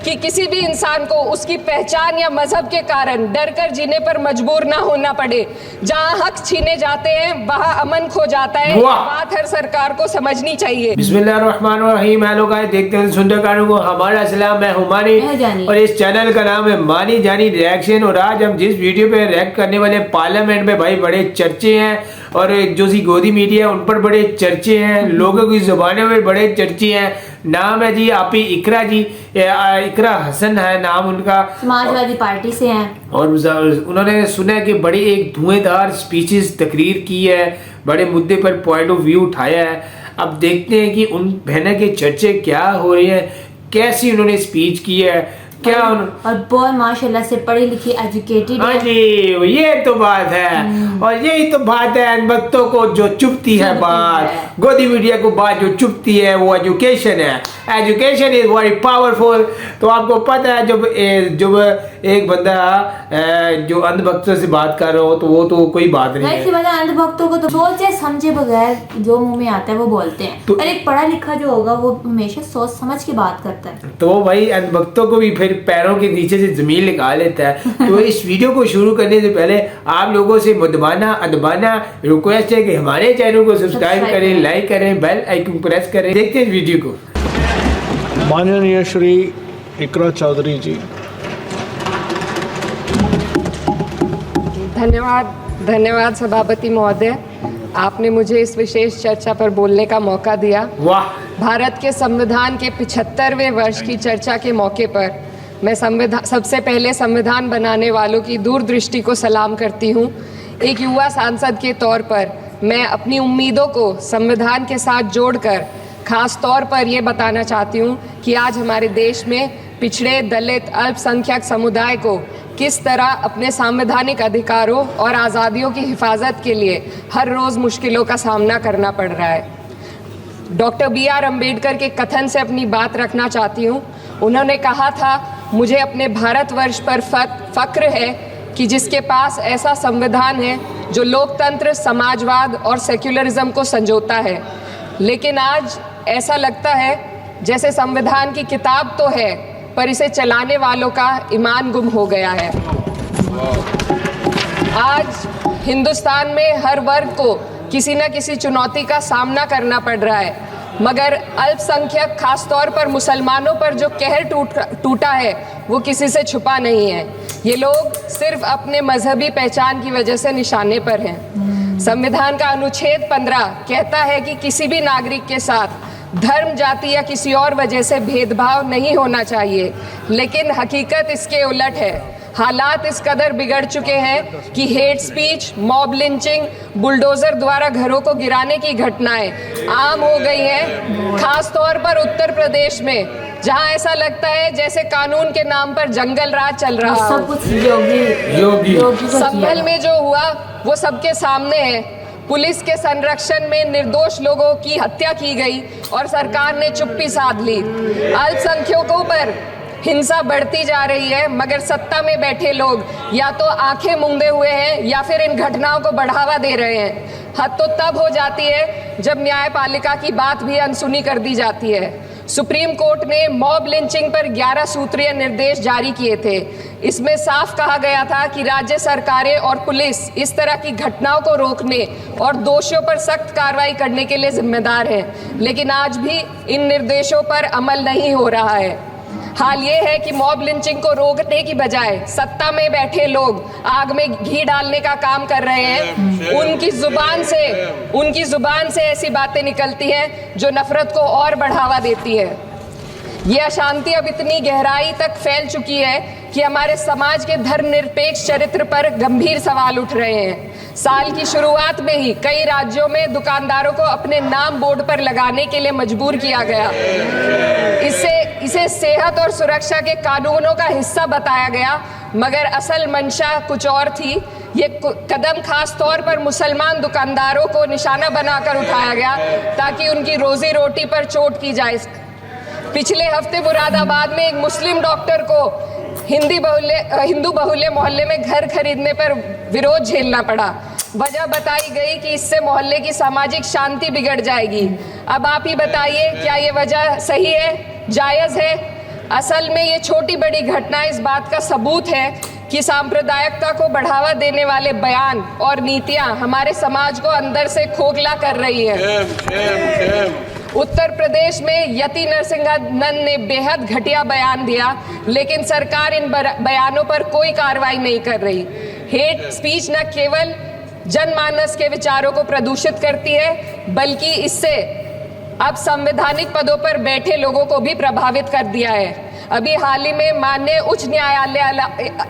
कि किसी भी इंसान को उसकी पहचान या मजहब के कारण डरकर जीने पर मजबूर ना होना पड़े। जहां हक छीने जाते हैं वहां अमन खो जाता है। ये बात हर सरकार को समझनी चाहिए। बिस्मिल्लाहिर्रहमानिर्रहीम। हेलो गाइस, देखते हैं सुंदरकारों को हमारा सलाम। मैं हूं मानी और इस चैनल का नाम है मानी जानी रिएक्शन। और आज हम जिस वीडियो पे रिएक्ट करने वाले पार्लियामेंट में भाई बड़े चर्चे हैं और जो सी गोदी मीडिया है उन पर बड़े चर्चे हैं, लोगों की जुबानों में बड़े चर्चे हैं। नाम है जी आपी इकरा जी, इकरा हसन है नाम उनका, समाजवादी पार्टी से हैं। और उन्होंने सुना कि बड़ी एक धुएंधार स्पीचेस तकरीर की है, बड़े मुद्दे पर पॉइंट ऑफ व्यू उठाया है। अब देखते हैं कि उन बहनों के चर्चे क्या हो रहे हैं, कैसी उन्होंने स्पीच की है, क्या और बहुत माशाल्लाह से पढ़ी लिखी एजुकेटेड हाँ जी, ये तो बात है। और यही तो बात है इन वक्तों को जो चुपती है बात, गोदी मीडिया को बात जो चुपती है वो एजुकेशन है। Education is very powerful. तो आपको पता है जब एक बंदा जो अंधभक्तों से बात कर रहा हो तो वो तो कोई बात नहीं है। अंधभक्तों को तो सोचे समझे बगैर जो मुंह में आता है वो बोलते हैं, तो एक पढ़ा लिखा जो होगा वो हमेशा सोच समझ के बात करता है। तो भाई अंधभक्तों को भी फिर पैरों के नीचे से जमीन निकाल लेता है। तो इस वीडियो को शुरू करने से पहले आप लोगों से मुदबाना अदबाना रिक्वेस्ट है कि हमारे चैनल को सब्सक्राइब करें, लाइक करें, बेल आइकन प्रेस करें। देखते हैं इस वीडियो को। माननीय श्री इकरा चौधरी जी। धन्यवाद सभापति महोदय, आपने मुझे इस विशेष चर्चा पर बोलने का मौका दिया। वाह। भारत के संविधान के 75वें वर्ष की चर्चा के मौके पर मैं सबसे पहले संविधान बनाने वालों की दूरदृष्टि को सलाम करती हूँ। एक युवा सांसद के तौर पर मैं अपनी उम्मीदों को संविधान के साथ जोड़कर खास तौर पर ये बताना चाहती हूँ कि आज हमारे देश में पिछड़े, दलित, अल्पसंख्यक समुदाय को किस तरह अपने संवैधानिक अधिकारों और आज़ादियों की हिफाजत के लिए हर रोज़ मुश्किलों का सामना करना पड़ रहा है। Doctor B.R. अम्बेडकर के कथन से अपनी बात रखना चाहती हूँ। उन्होंने कहा था, मुझे अपने भारतवर्ष पर फक्र है कि जिसके पास ऐसा संविधान है जो लोकतंत्र, समाजवाद और सेक्युलरिज्म को संजोता है। लेकिन आज ऐसा लगता है जैसे संविधान की किताब तो है पर इसे चलाने वालों का ईमान गुम हो गया है। आज हिंदुस्तान में हर वर्ग को किसी न किसी चुनौती का सामना करना पड़ रहा है, मगर अल्पसंख्यक खासतौर पर मुसलमानों पर जो कहर टूटा है वो किसी से छुपा नहीं है। ये लोग सिर्फ अपने मजहबी पहचान की वजह से निशाने पर हैं। संविधान का अनुच्छेद 15 कहता है कि किसी भी नागरिक के साथ धर्म, जाति या किसी और वजह से भेदभाव नहीं होना चाहिए, लेकिन हकीकत इसके उलट है। हालात इस कदर बिगड़ चुके हैं कि hate speech, mob lynching, bulldozer द्वारा घरों को गिराने की घटनाएं आम हो गई हैं। खास तौर पर उत्तर प्रदेश में, जहां ऐसा लगता है जैसे कानून के नाम पर जंगल राज चल रहा हो। सब कुछ योगी संभल में जो हुआ वो सबके सामने है। पुलिस के संरक्षण में निर्दोष लोगों की हत्या की गई और सरकार ने चुप्पी साध ली। अल्पसंख्यकों पर हिंसा बढ़ती जा रही है, मगर सत्ता में बैठे लोग या तो आंखें मूंदे हुए हैं या फिर इन घटनाओं को बढ़ावा दे रहे हैं। हद तो तब हो जाती है जब न्यायपालिका की बात भी अनसुनी कर दी जाती है। सुप्रीम कोर्ट ने मॉब लिंचिंग पर 11 सूत्रीय निर्देश जारी किए थे। इसमें साफ कहा गया था कि राज्य सरकारें और पुलिस इस तरह की घटनाओं को रोकने और दोषियों पर सख्त कार्रवाई करने के लिए जिम्मेदार हैं, लेकिन आज भी इन निर्देशों पर अमल नहीं हो रहा है। हाल ये है कि मॉब लिंचिंग को रोकने की बजाय सत्ता में बैठे लोग आग में घी डालने का काम कर रहे हैं। उनकी जुबान से ऐसी बातें निकलती हैं जो नफरत को और बढ़ावा देती है। ये अशांति अब इतनी गहराई तक फैल चुकी है कि हमारे समाज के धर्मनिरपेक्ष चरित्र पर गंभीर सवाल उठ रहे हैं। साल की शुरुआत में ही कई राज्यों में दुकानदारों को अपने नाम बोर्ड पर लगाने के लिए मजबूर किया गया। इसे सेहत और सुरक्षा के कानूनों का हिस्सा बताया गया, मगर असल मंशा कुछ और थी। ये कदम खास तौर पर मुसलमान दुकानदारों को निशाना बनाकर उठाया गया ताकि उनकी रोजी रोटी पर चोट की जाए। पिछले हफ्ते मुरादाबाद में एक मुस्लिम डॉक्टर को हिंदू बहुल्य मोहल्ले में घर खरीदने पर विरोध झेलना पड़ा। वजह बताई गई कि इससे मोहल्ले की सामाजिक शांति बिगड़ जाएगी। अब आप ही बताइए, क्या ये वजह सही है, जायज़ है? असल में ये छोटी बड़ी घटना इस बात का सबूत है कि सांप्रदायिकता को बढ़ावा देने वाले बयान और नीतियां हमारे समाज को अंदर से खोखला कर रही है। उत्तर प्रदेश में यति नरसिंहानंद ने बेहद घटिया बयान दिया, लेकिन सरकार इन बयानों पर कोई कार्रवाई नहीं कर रही। हेट स्पीच न केवल जनमानस के विचारों को प्रदूषित करती है, बल्कि इससे अब संवैधानिक पदों पर बैठे लोगों को भी प्रभावित कर दिया है। अभी हाल ही में माननीय उच्च न्यायालय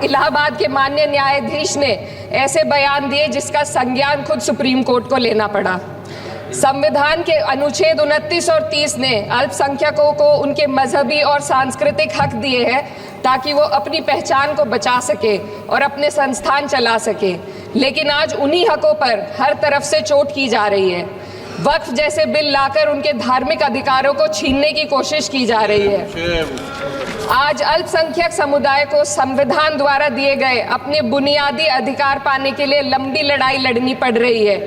इलाहाबाद के माननीय न्यायाधीश ने ऐसे बयान दिए जिसका संज्ञान खुद सुप्रीम कोर्ट को लेना पड़ा। संविधान के अनुच्छेद 29 और 30 ने अल्पसंख्यकों को उनके मजहबी और सांस्कृतिक हक दिए हैं ताकि वो अपनी पहचान को बचा सके और अपने संस्थान चला सके, लेकिन आज उन्हीं हकों पर हर तरफ से चोट की जा रही है। वक्फ जैसे बिल लाकर उनके धार्मिक अधिकारों को छीनने की कोशिश की जा रही है। आज अल्पसंख्यक समुदाय को संविधान द्वारा दिए गए अपने बुनियादी अधिकार पाने के लिए लंबी लड़ाई लड़नी पड़ रही है।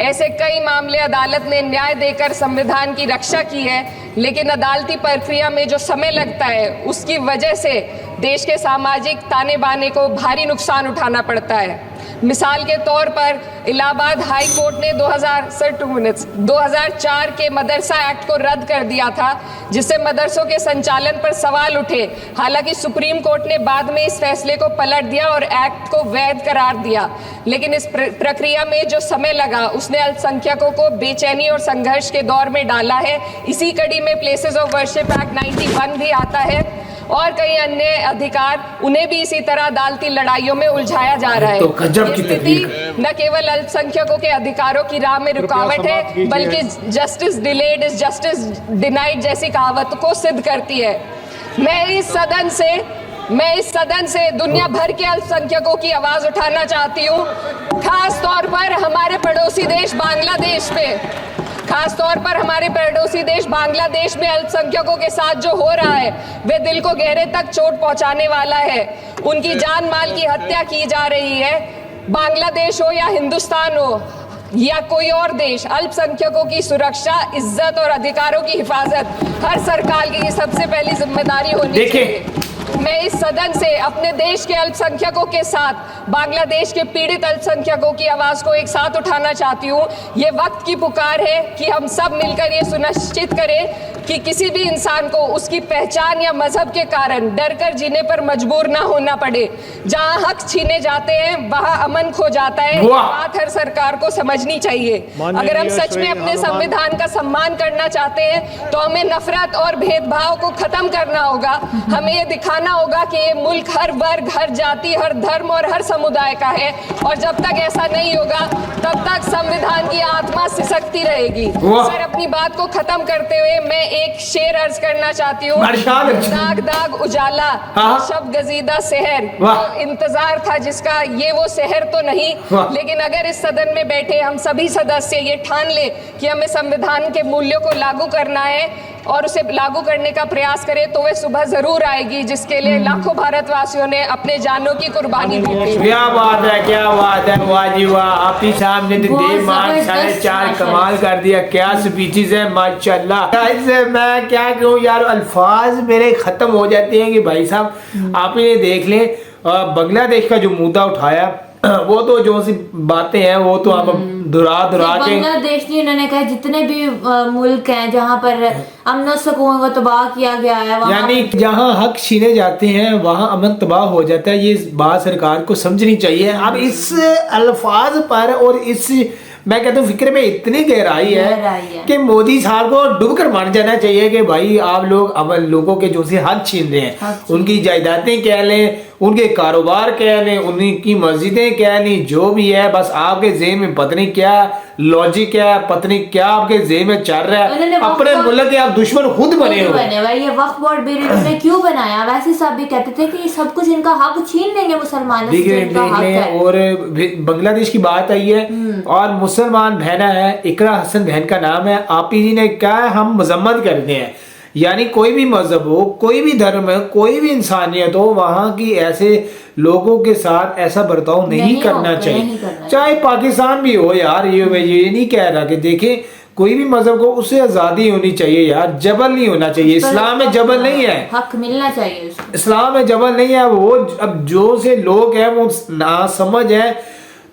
ऐसे कई मामले अदालत ने न्याय देकर संविधान की रक्षा की है, लेकिन अदालती प्रक्रिया में जो समय लगता है उसकी वजह से देश के सामाजिक ताने बाने को भारी नुकसान उठाना पड़ता है। मिसाल के तौर पर इलाहाबाद हाई कोर्ट ने 2004 के मदरसा एक्ट को रद्द कर दिया था, जिससे मदरसों के संचालन पर सवाल उठे। हालांकि सुप्रीम कोर्ट ने बाद में इस फैसले को पलट दिया और एक्ट को वैध करार दिया, लेकिन इस प्रक्रिया में जो समय लगा उसने अल्पसंख्यकों को बेचैनी और संघर्ष के दौर में डाला है। इसी कड़ी में प्लेसेस ऑफ वर्शिप एक्ट 91 भी आता है और कई अन्य अधिकार, उन्हें भी इसी तरह अदालती लड़ाइयों में उलझाया जा रहा है। तो गजब की स्थिति न केवल अल्पसंख्यकों के अधिकारों की राह में रुकावट है, बल्कि justice delayed is justice denied जैसी कहावत को सिद्ध करती है। मैं इस सदन से दुनिया भर के अल्पसंख्यकों की आवाज उठाना चाहती हूँ, खास तौर पर हमारे पड़ोसी देश बांग्लादेश में अल्पसंख्यकों के साथ जो हो रहा है वे दिल को गहरे तक चोट पहुंचाने वाला है। उनकी जान माल की हत्या की जा रही है। बांग्लादेश हो या हिंदुस्तान हो या कोई और देश, अल्पसंख्यकों की सुरक्षा, इज्जत और अधिकारों की हिफाजत हर सरकार की सबसे पहली जिम्मेदारी होनी चाहिए। मैं इस सदन से अपने देश के अल्पसंख्यकों के साथ बांग्लादेश के पीड़ित अल्पसंख्यकों की आवाज को एक साथ उठाना चाहती हूँ। ये वक्त की पुकार है कि हम सब मिलकर ये सुनिश्चित करें कि किसी भी इंसान को उसकी पहचान या मजहब के कारण डर कर जीने पर मजबूर ना होना पड़े। जहाँ हक छीने जाते हैं वहाँ अमन खो जाता है। ये बात हर सरकार को समझनी चाहिए। अगर हम सच में अपने संविधान का सम्मान करना चाहते हैं तो हमें नफरत और भेदभाव को खत्म करना होगा। हमें ये दिखाना होगा कि ये मुल्क हर वर्ग, हर जाति, हर धर्म और हर समुदाय का है, और जब तक ऐसा नहीं होगा तब तक संविधान की आत्मा सिसकती रहेगी। सर, अपनी बात को खत्म करते हुए मैं एक शेर अर्ज करना चाहती हूँ। दाग दाग उजाला, शब गजीदा शहर, इंतजार था जिसका ये वो शहर तो नहीं। लेकिन अगर इस सदन में बैठे हम सभी सदस्य ये ठान ले कि हमें संविधान के मूल्यों को लागू करना है और उसे लागू करने का प्रयास करें, तो वह सुबह जरूर आएगी जिसके लिए लाखों भारतवासियों ने अपने जानों की कुर्बानी दी थी। क्या बात है, वाह जी वाह। आप ही साहब ने देव मान 4.5 कमाल कर दिया। क्या स्पीचेस है माशाल्लाह। ऐसे मैं क्या कहूँ यार, अल्फाज मेरे खत्म हो जाते हैं कि भाई साहब आप ही देख लें। बांग्लादेश का जो मुद्दा उठाया वो तो जो सी बातें हैं वो तो आप दुरा के बांग्लादेश ने उन्होंने कहा जितने भी मुल्क हैं जहाँ पर अमन सुकून को तबाह किया गया है, यानी जहाँ हक छीने जाते हैं वहाँ अमन तबाह हो जाता है। ये बात सरकार को समझनी चाहिए। अब इस अल्फाज पर और इस मैं कहता हूँ फिक्र में इतनी गहराई है कि मोदी साहब को डूब कर मान जाना चाहिए कि भाई आप लोग अमल लोगों के जो से हक छीन रहे हैं, उनकी जायदादें कह लें, उनके कारोबार कह लें, उनकी मस्जिदें कह लें, जो भी है, बस आपके ज़हन में पता नहीं क्या लॉजिक है, पता नहीं क्या आपके ज़हन में चल रहा है। अपने मुल्क के आप दुश्मन खुद बने हो। ये वक्फ बोर्ड बिल इन्होंने क्यों बनाया? वैसे सब भी कहते थे कि सब कुछ इनका हक छीन लेंगे मुसलमानों से। और बांग्लादेश की बात आई है और मुसलमान बहना है, इकरा हसन बहन का नाम है। आप ही जी ने कहा हम मजम्मत करते हैं, यानी कोई भी मजहब हो, कोई भी धर्म है, कोई भी इंसानियत हो, वहाँ की ऐसे लोगों के साथ ऐसा बर्ताव नहीं करना चाहिए। चाहे पाकिस्तान भी हो यार, ये नहीं कह रहा कि देखें कोई भी मजहब को उससे आजादी होनी चाहिए यार, जबल नहीं होना चाहिए। इस्लाम में जबल नहीं है, हक मिलना चाहिए उसको। इस्लाम में जबल नहीं है। वो अब जो से लोग हैं वो ना समझ है,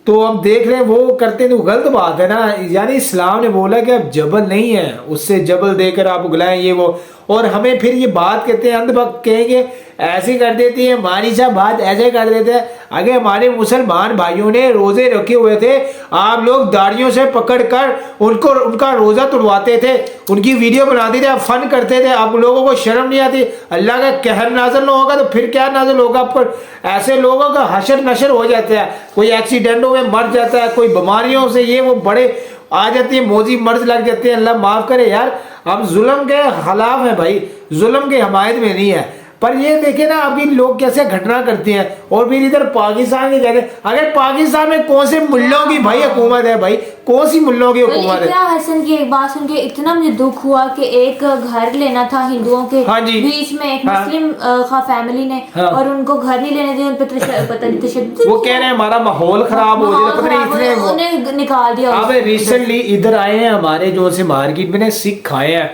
तो अब देख रहे हैं वो करते हैं, तो गलत बात है ना। यानी इस्लाम ने बोला कि अब जबल नहीं है, उससे जबल देकर आप उगलाएं ये वो, और हमें फिर ये बात कहते हैं अंधभक्त कहेंगे ऐसे कर देती है मानी साहब, बात ऐसे कर देते हैं। अगर हमारे मुसलमान भाइयों ने रोजे रखे हुए थे, आप लोग दाढ़ियों से पकड़कर उनको उनका रोजा तोड़वाते थे, उनकी वीडियो बनाते थे, फन करते थे। आप लोगों को शर्म नहीं आती? अल्लाह का कहर नाज़िल न होगा तो फिर क्या नाज़िल होगा आप पर? ऐसे लोगों का हशर नशर हो जाता है, कोई एक्सीडेंटों में मर जाता है, कोई बीमारियों से ये वो बड़े आ जाती है, मौजी मर्ज लग जाते हैं। अल्लाह माफ करे यार, हम जुल्म के खिलाफ है भाई, जुल्म की हमायत में नहीं है। पर ये देखे ना अभी लोग कैसे घटना करते हैं। और फिर इधर पाकिस्तान के कहते हैं, अगर पाकिस्तान में कौन से मुल्लों की भाई हुकूमत है, भाई कौन सी मुल्लों की हुकूमत है? इकरा हसन की एक बात सुन के इतना मुझे दुख हुआ कि एक घर लेना था हिंदुओं के बीच में, एक मुस्लिम फैमिली ने, और उनको घर नहीं लेने दिया, उन पे पता नहीं तशद्दुद, वो कह रहे हैं हमारा माहौल खराब हो जाए, पता नहीं इतने उन्हें निकाल दिया। अब रिसेंटली इधर आए हैं हमारे जो से मार्केट में सिख आए हैं,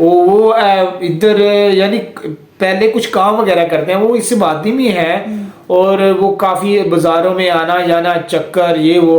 वो इधर यानी पहले कुछ काम वगैरह करते हैं, वो इस बाती में है, और वो काफ़ी बाज़ारों में आना जाना चक्कर ये वो।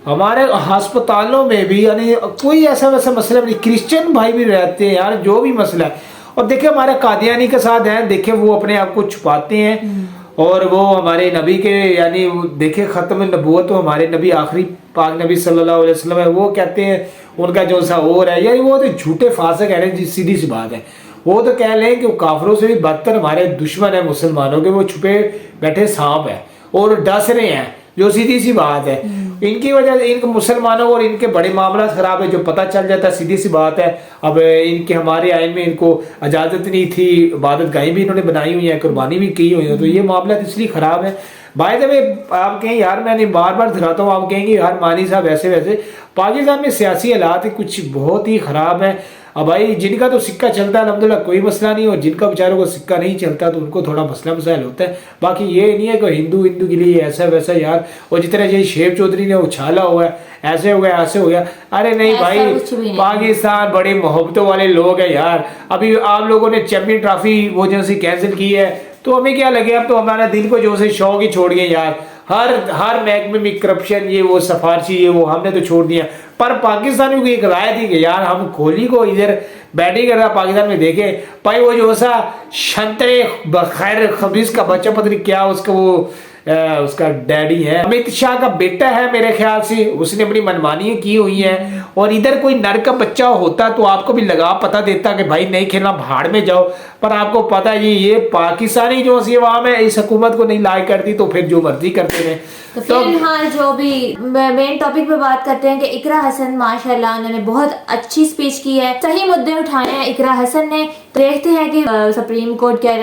हमारे अस्पतालों में भी यानी कोई ऐसा वैसा मसला नहीं, क्रिश्चियन भाई भी रहते हैं यार, जो भी मसला है। और देखिए हमारे कादियानी के साथ हैं, देखिए वो अपने आप को छुपाते हैं, और वो हमारे नबी के यानी देखिए ख़त्म नबूवत तो हमारे नबी आखिरी पाक नबी सल्लल्लाहु अलैहि वसल्लम है, वो कहते हैं उनका जो सा और है यानी वो तो झूठे फासे कह रहे हैं, सीधी सी बात है। वो तो कह लें कि काफिरों से भी बदतर हमारे दुश्मन है मुसलमानों के, वो छुपे बैठे सांप है और डस रहे हैं, जो सीधी सी बात है। इनकी वजह से इनके मुसलमानों और इनके बड़े मामला खराब है, जो पता चल जाता है, सीधी सी बात है। अब इनके हमारे आइन में इनको इजाज़त नहीं थी, इबादत गाहें भी इन्होंने बनाई हुई है, कुर्बानी भी की हुई है, तो ये मामला इसलिए ख़राब है। भाई जब आप कहें यार, मैंने बार बार दिखाता हूँ, आप कहेंगे यार मानी साहब ऐसे वैसे, पाकिस्तान में सियासी हालात कुछ बहुत ही ख़राब है। अब भाई जिनका तो सिक्का चलता है अल्हम्दुलिल्लाह कोई मसला नहीं, और जिनका बेचारों को सिक्का नहीं चलता तो उनको थोड़ा मसला मसाइल होता है। बाकी ये नहीं है कि हिंदू के लिए ऐसा वैसा यार, और जितना ये शेख चौधरी ने उछाला हुआ है ऐसे हो गया ऐसे हो गया, अरे नहीं भाई, पाकिस्तान बड़े मोहब्बतों वाले लोग हैं यार। अभी आप लोगों ने चैंपियन ट्रॉफी वो जो सी कैंसिल की है, तो हमें क्या लगे, अब तो हमारा दिल को जो से शौक ही छोड़ गए यार। हर महकमे में करप्शन ये वो सिफारशी ये वो हमने तो छोड़ दिया। पर पाकिस्तानियों की एक राय थी कि यार हम कोहली को इधर बैटिंग कर रहा पाकिस्तान में देखे भाई, वो जो सा शंतरे खैर खबीज का बच्चा पता नहीं क्या उसका वो उसका डैडी है, अमित शाह का बेटा है मेरे ख्याल से, उसने अपनी मनमानी की हुई है। और इधर कोई नर का बच्चा होता तो आपको भी लगा पता देता कि भाई नहीं खेलना, भाड़ में जाओ। पर आपको पता है ये पाकिस्तानी जो सी अवाम है इस हुकूमत को नहीं लाइक करती, तो फिर जो मर्जी करते हैं। तो फिलहाल जो भी मेन टॉपिक पे बात करते हैं कि इकरा हसन माशाल्लाह उन्होंने बहुत अच्छी स्पीच की है, सही मुद्दे उठाए हैं इकरा हसन ने। देखते हैं कि सुप्रीम कोर्ट क्या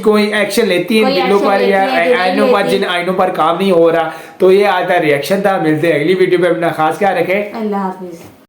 कोई एक्शन लेती है दिलों पर या आइनों पर, जिन आइनों पर काम नहीं हो रहा। तो ये आता रिएक्शन था, मिलते हैं अगली वीडियो पे, अपना खास ख्याल रखें, अल्लाह हाफिज।